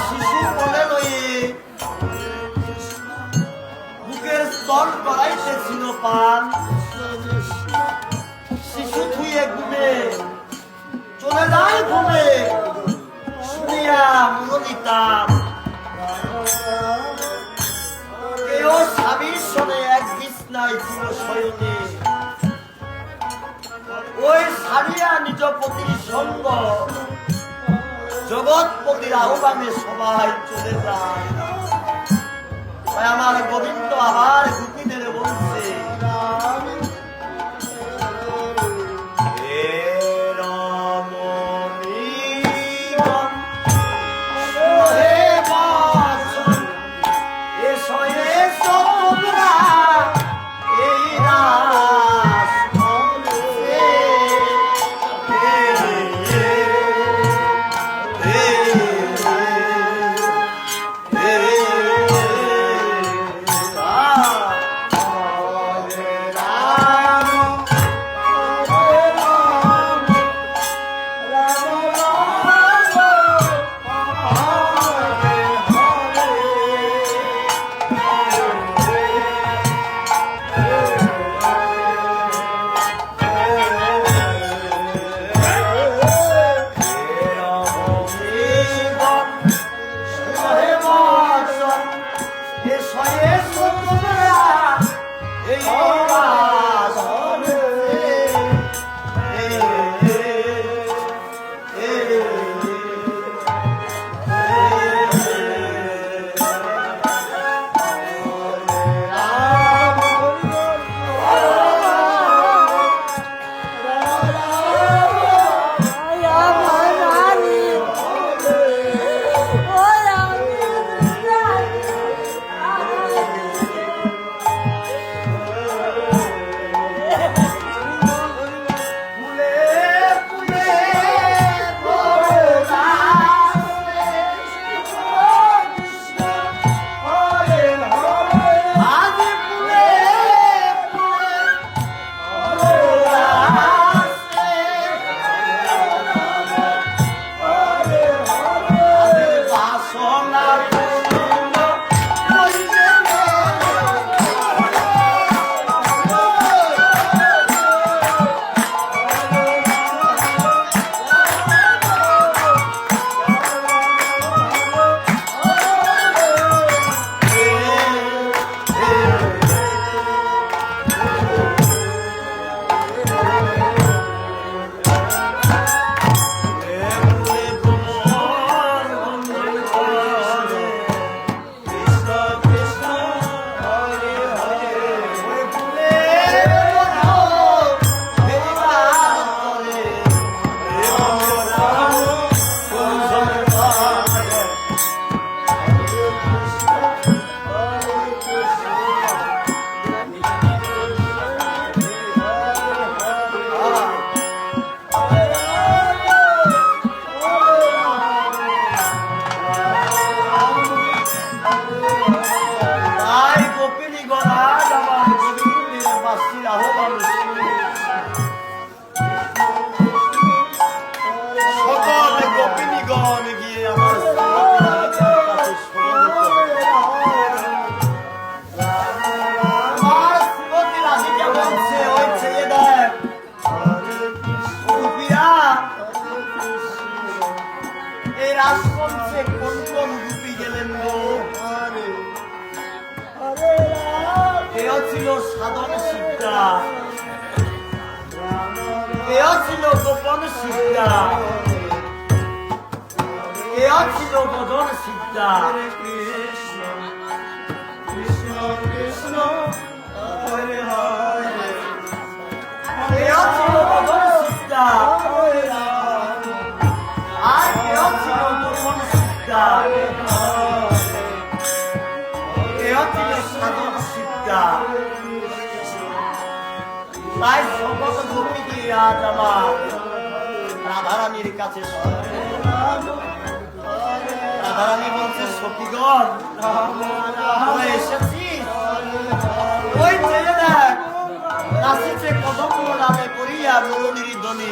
শিশু বলে লই বুকের স্তর করাইতেছিল পান, শিশু থুয়ে ঘুমে চলে যায় ঘুমে, শুনিয়া মুরলিতাম কেউ স্বামীর সনে এক বিছনায় ছিল শয়নে। ওই সারিয়া নিজ পতির সঙ্গ জগৎপতির আহ্বানে সবাই চলে যায়। আমার গোবিন্দ আবার গোপীদের বলছে, সাধন সিদ্ধা, কেয়া ছিল গোপন সিদ্ধা, কেয়া ছিল গোধন সিদ্ধা। কৃষ্ণ কৃষ্ণ কৃষ্ণ হরে হরে, কেয়া ছিল গোধন সিদ্ধা আর কেয়া ছিল গোপন সিদ্ধা, কেয়া ছিল সাধন সিদ্ধা। তাই সকল গোপীকে আজ আমার রাধারানীর কাছে রাধারানী বলছে, সখীগণ এসেছিস, ওই ছেলে দেখ নাচিছে কদম্ব নামে করিয়া মুরলীর ধ্বনি।